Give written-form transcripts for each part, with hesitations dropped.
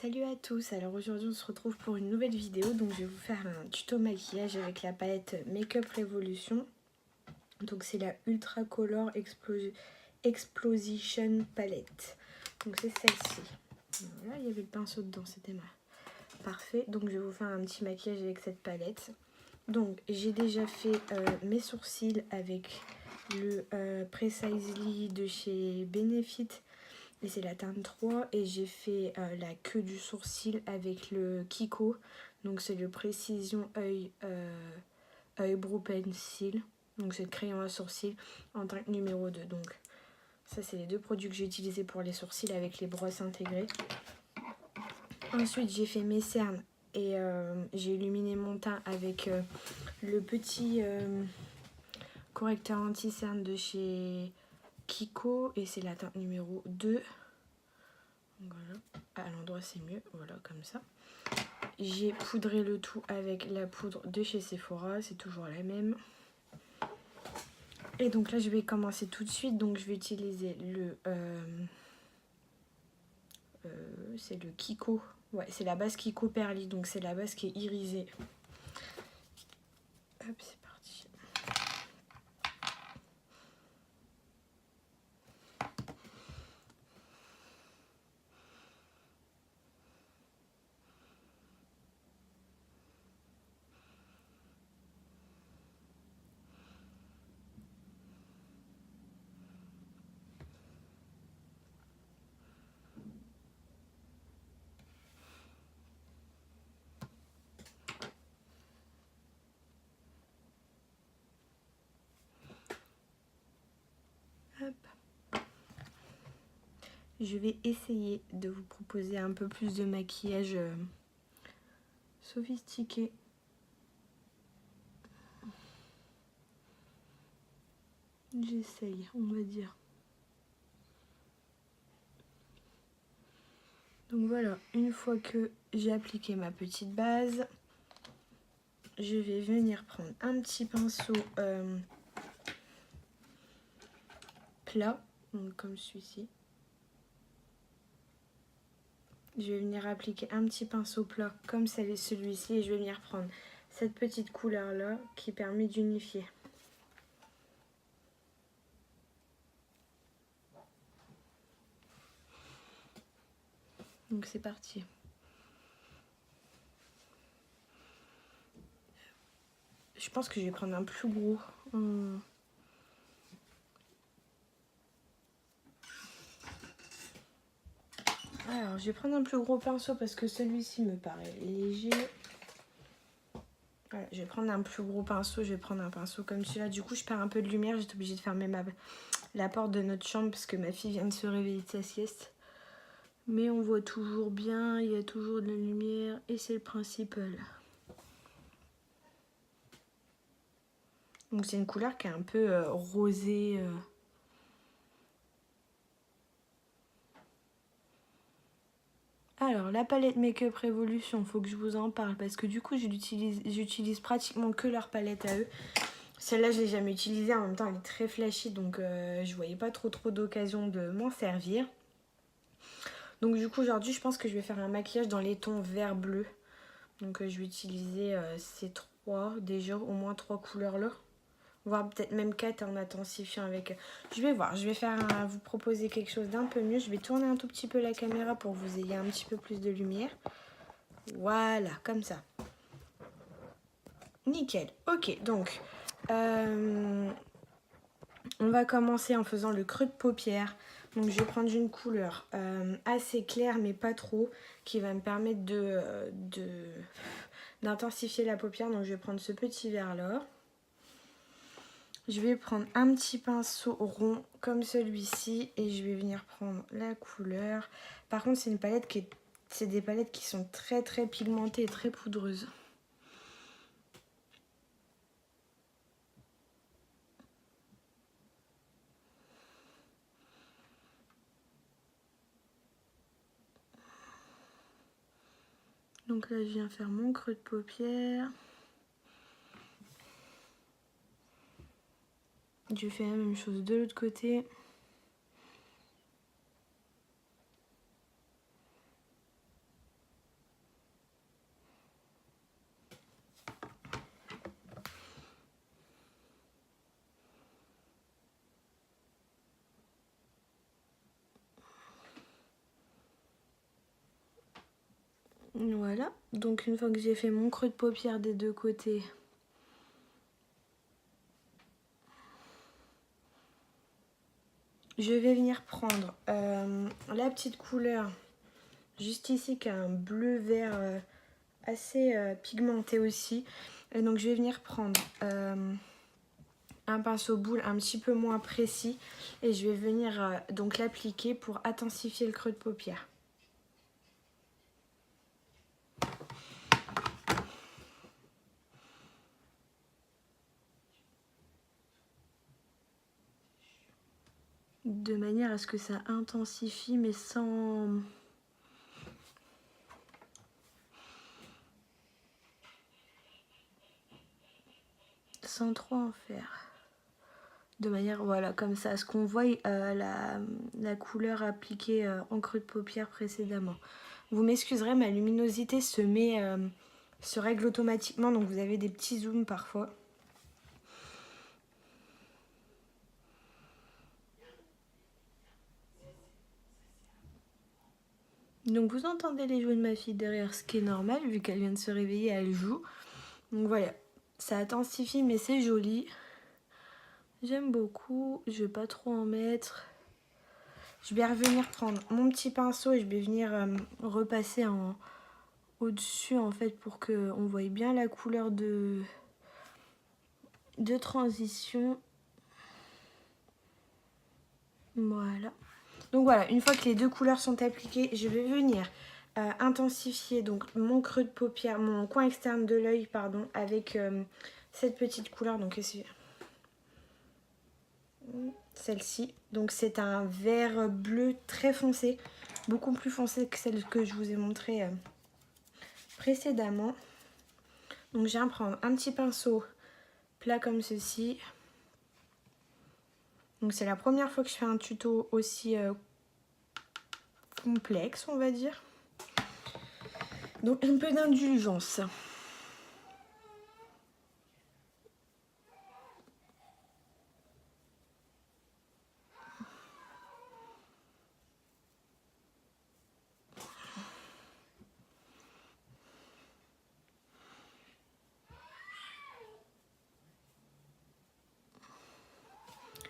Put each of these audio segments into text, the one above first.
Salut à tous, alors aujourd'hui on se retrouve pour une nouvelle vidéo. Donc je vais vous faire un tuto maquillage avec la palette Makeup Revolution. Donc c'est la Ultra Color Explosion Palette. Donc c'est celle-ci. Voilà, il y avait le pinceau dedans, c'était parfait. Donc je vais vous faire un petit maquillage avec cette palette. Donc j'ai déjà fait mes sourcils avec le Precisely de chez Benefit. Et c'est la teinte 3 et j'ai fait la queue du sourcil avec le Kiko. Donc c'est le Précision œil Brow Pencil. Donc c'est le crayon à sourcil en teinte numéro 2. Donc ça c'est les deux produits que j'ai utilisés pour les sourcils avec les brosses intégrées. Ensuite j'ai fait mes cernes et j'ai illuminé mon teint avec le petit correcteur anti-cerne de chez Kiko. Et c'est la teinte numéro 2. Voilà, à l'endroit c'est mieux, voilà comme ça. J'ai poudré le tout avec la poudre de chez Sephora, c'est toujours la même. Et donc là je vais commencer tout de suite, donc je vais utiliser le c'est le Kiko, ouais c'est la base Kiko Perly, donc c'est la base qui est irisée. Hop, c'est parti. Hop. Je vais essayer de vous proposer un peu plus de maquillage sophistiqué. J'essaye, on va dire. Donc voilà, une fois que j'ai appliqué ma petite base, je vais venir prendre un petit pinceau plat, donc comme celui-ci. Je vais venir appliquer un petit pinceau plat comme celui-ci et je vais venir prendre cette petite couleur là qui permet d'unifier. Donc c'est parti. Je pense que je vais prendre un plus gros. Alors je vais prendre un plus gros pinceau parce que celui-ci me paraît léger. Voilà, je vais prendre un plus gros pinceau, je vais prendre un pinceau comme celui-là. Du coup je perds un peu de lumière, j'étais obligée de fermer la porte de notre chambre parce que ma fille vient de se réveiller de sa sieste. Mais on voit toujours bien, il y a toujours de la lumière et c'est le principal. Donc c'est une couleur qui est un peu rosée. Alors la palette Makeup Revolution, faut que je vous en parle parce que du coup j'utilise pratiquement que leur palette à eux. Celle-là je l'ai jamais utilisée, en même temps elle est très flashy donc je voyais pas trop d'occasion de m'en servir. Donc du coup aujourd'hui je pense que je vais faire un maquillage dans les tons vert bleu. Donc je vais utiliser ces trois, déjà au moins 3 couleurs là. Voire peut-être même 4 en intensifiant avec. Je vais voir, je vais vous proposer quelque chose d'un peu mieux. Je vais tourner un tout petit peu la caméra pour que vous ayez un petit peu plus de lumière. Voilà, comme ça. Nickel. Ok, donc on va commencer en faisant le creux de paupière. Donc je vais prendre une couleur assez claire mais pas trop, qui va me permettre d'intensifier la paupière. Donc je vais prendre ce petit vert là. Je vais prendre un petit pinceau rond comme celui-ci et je vais venir prendre la couleur. Par contre, c'est des palettes qui sont très très pigmentées et très poudreuses. Donc là, je viens faire mon creux de paupière. Je fais la même chose de l'autre côté. Voilà, donc une fois que j'ai fait mon creux de paupière des deux côtés, je vais venir prendre la petite couleur juste ici qui a un bleu vert assez pigmenté aussi. Et donc je vais venir prendre un pinceau boule un petit peu moins précis et je vais venir donc l'appliquer pour intensifier le creux de paupière. De manière à ce que ça intensifie mais sans trop en faire. De manière, voilà, comme ça, à ce qu'on voit la couleur appliquée en creux de paupière précédemment. Vous m'excuserez, ma luminosité se règle automatiquement, donc vous avez des petits zooms parfois. Donc vous entendez les jouets de ma fille derrière, ce qui est normal, vu qu'elle vient de se réveiller, elle joue. Donc voilà, ça intensifie, mais c'est joli. J'aime beaucoup, je vais pas trop en mettre. Je vais revenir prendre mon petit pinceau et je vais venir repasser au-dessus en fait pour qu'on voie bien la couleur de transition. Voilà. Donc voilà, une fois que les deux couleurs sont appliquées, je vais venir intensifier donc mon creux de paupière, mon coin externe de l'œil, pardon, avec cette petite couleur. Donc celle-ci. Donc c'est un vert bleu très foncé, beaucoup plus foncé que celle que je vous ai montrée précédemment. Donc je viens prendre un petit pinceau plat comme ceci. Donc c'est la première fois que je fais un tuto aussi complexe, on va dire. Donc un peu d'indulgence.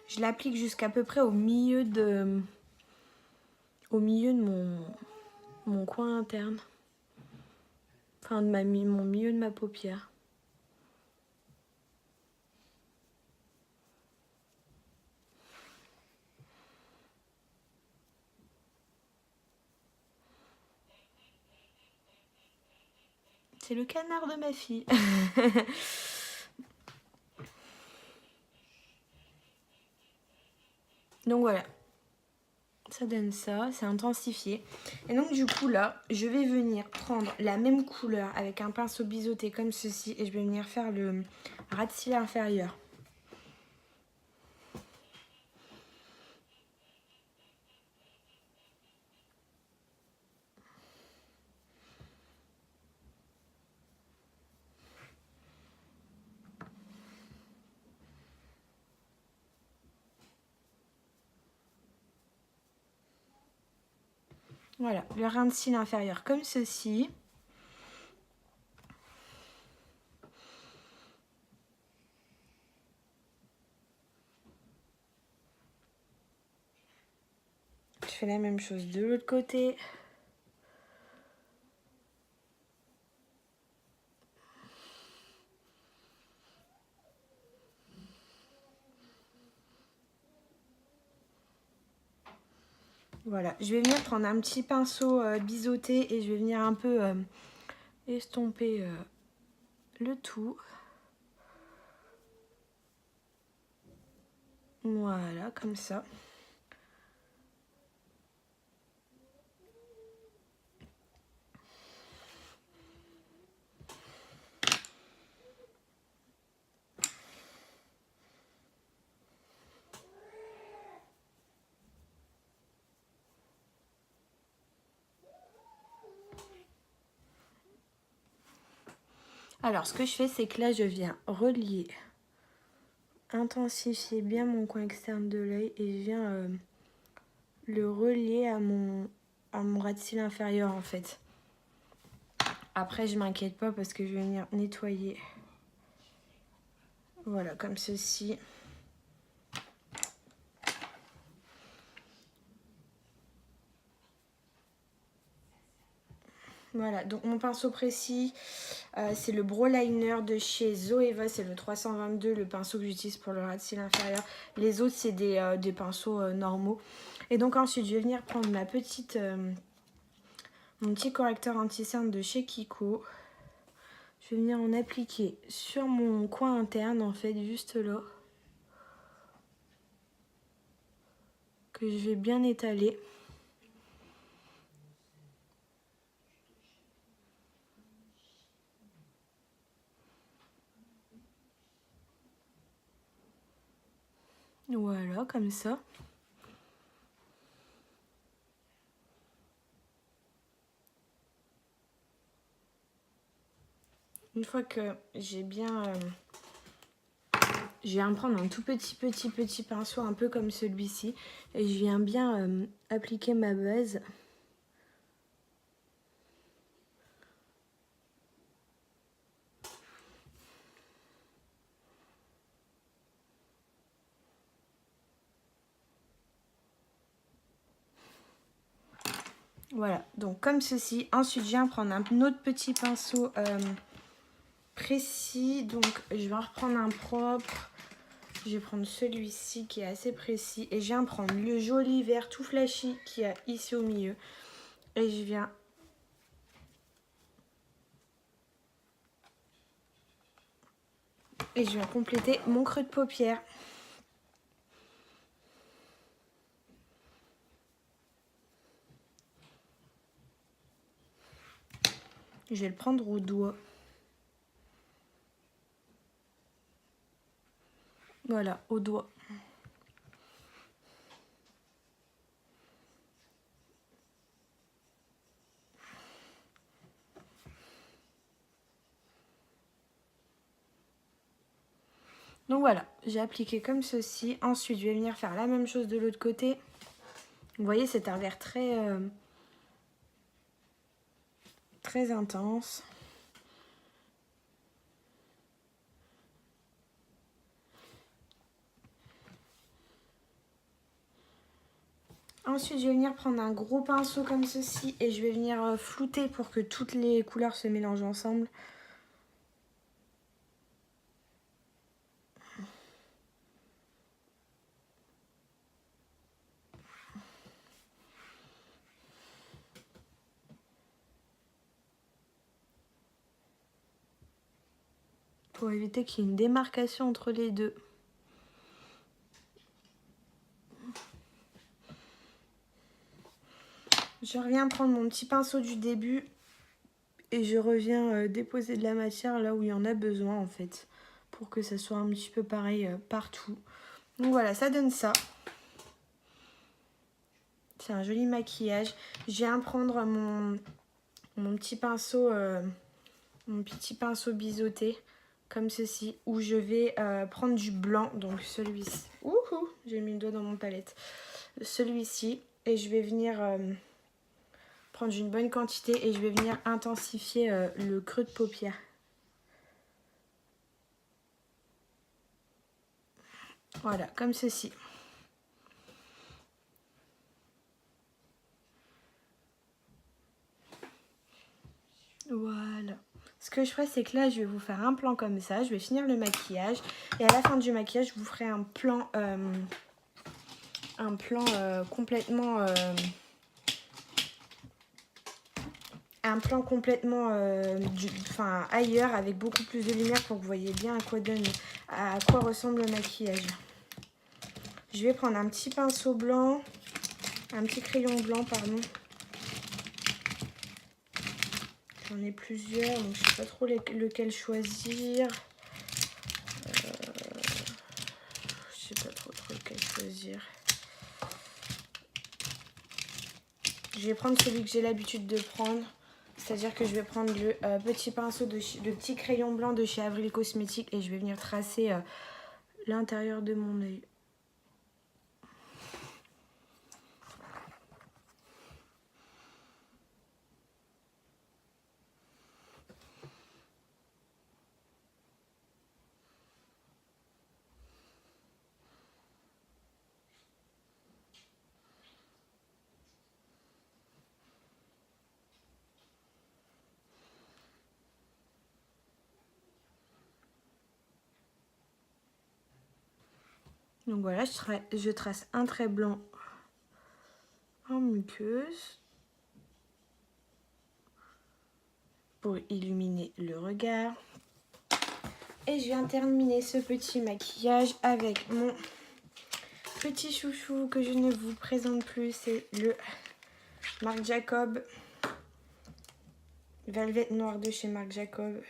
Je l'applique jusqu'à peu près au milieu de mon coin interne. Enfin, de mon milieu de ma paupière. C'est le canard de ma fille. Donc voilà. Ça donne ça, c'est intensifié. Et donc du coup là, je vais venir prendre la même couleur avec un pinceau biseauté comme ceci. Et je vais venir faire le ras de cils inférieur. Voilà, le ras de cils inférieur comme ceci. Je fais la même chose de l'autre côté. Voilà, je vais venir prendre un petit pinceau biseauté et je vais venir un peu estomper le tout. Voilà, comme ça. Alors, ce que je fais, c'est que là, je viens relier, intensifier bien mon coin externe de l'œil et je viens le relier à mon ras de cils inférieur, en fait. Après, je m'inquiète pas parce que je vais venir nettoyer. Voilà, comme ceci. Voilà, donc mon pinceau précis, c'est le Brow Liner de chez Zoeva, c'est le 322, le pinceau que j'utilise pour le ras de cils inférieur. Les autres, c'est des pinceaux normaux. Et donc ensuite, je vais venir prendre mon petit correcteur anti-cerne de chez Kiko. Je vais venir en appliquer sur mon coin interne, en fait, juste là. Que je vais bien étaler. Voilà, comme ça. Une fois que j'ai bien... je viens prendre un tout petit pinceau, un peu comme celui-ci. Et je viens bien appliquer ma base. Voilà, donc comme ceci. Ensuite, je viens prendre un autre petit pinceau précis. Donc, je vais en reprendre un propre. Je vais prendre celui-ci qui est assez précis. Et je viens prendre le joli vert tout flashy qui est ici au milieu. Et je viens... Et je viens compléter mon creux de paupière. Je vais le prendre au doigt. Voilà, au doigt. Donc voilà, j'ai appliqué comme ceci. Ensuite, je vais venir faire la même chose de l'autre côté. Vous voyez, c'est un vert très intense. Ensuite, je vais venir prendre un gros pinceau comme ceci et je vais venir flouter pour que toutes les couleurs se mélangent ensemble. Pour éviter qu'il y ait une démarcation entre les deux. Je reviens prendre mon petit pinceau du début et je reviens déposer de la matière là où il y en a besoin en fait. Pour que ça soit un petit peu pareil partout. Donc voilà, ça donne ça. C'est un joli maquillage. Je viens prendre mon petit pinceau biseauté comme ceci où je vais prendre du blanc, donc celui-ci. Ouhou, j'ai mis le doigt dans mon palette. Celui-ci et je vais venir prendre une bonne quantité et je vais venir intensifier le creux de paupière. Voilà, comme ceci. Voilà. Ce que je ferai, c'est que là, je vais vous faire un plan comme ça. Je vais finir le maquillage. Et à la fin du maquillage, je vous ferai un plan complètement... ailleurs avec beaucoup plus de lumière pour que vous voyez bien à quoi ressemble le maquillage. Je vais prendre un petit pinceau blanc, un petit crayon blanc, pardon. J'en ai plusieurs, donc je ne sais pas trop lequel choisir. Je sais pas trop lequel choisir. Je vais prendre celui que j'ai l'habitude de prendre. C'est-à-dire que je vais prendre le petit pinceau, le petit crayon blanc de chez Avril Cosmetics et je vais venir tracer l'intérieur de mon œil. Donc voilà, je trace un trait blanc en muqueuse pour illuminer le regard. Et je viens terminer ce petit maquillage avec mon petit chouchou que je ne vous présente plus. C'est le Marc Jacob Velvet Noir de chez Marc Jacob.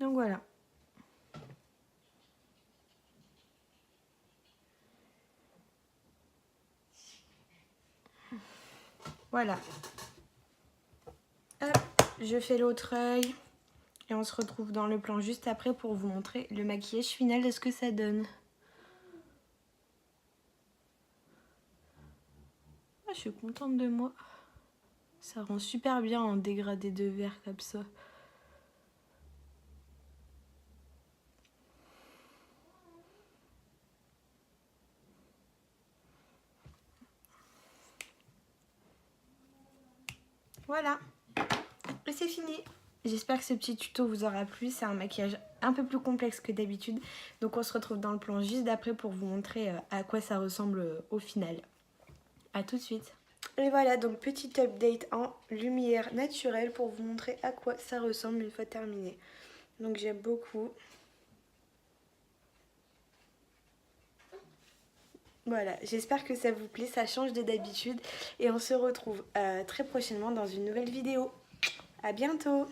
Donc voilà. Voilà. Hop, je fais l'autre œil. Et on se retrouve dans le plan juste après pour vous montrer le maquillage final de ce que ça donne. Ah, je suis contente de moi. Ça rend super bien en dégradé de vert comme ça. Voilà, et c'est fini. J'espère que ce petit tuto vous aura plu. C'est un maquillage un peu plus complexe que d'habitude. Donc on se retrouve dans le plan juste d'après pour vous montrer à quoi ça ressemble au final. A tout de suite. Et voilà, donc petit update en lumière naturelle pour vous montrer à quoi ça ressemble une fois terminé. Donc j'aime beaucoup. Voilà, j'espère que ça vous plaît, ça change de d'habitude. Et on se retrouve très prochainement dans une nouvelle vidéo. À bientôt!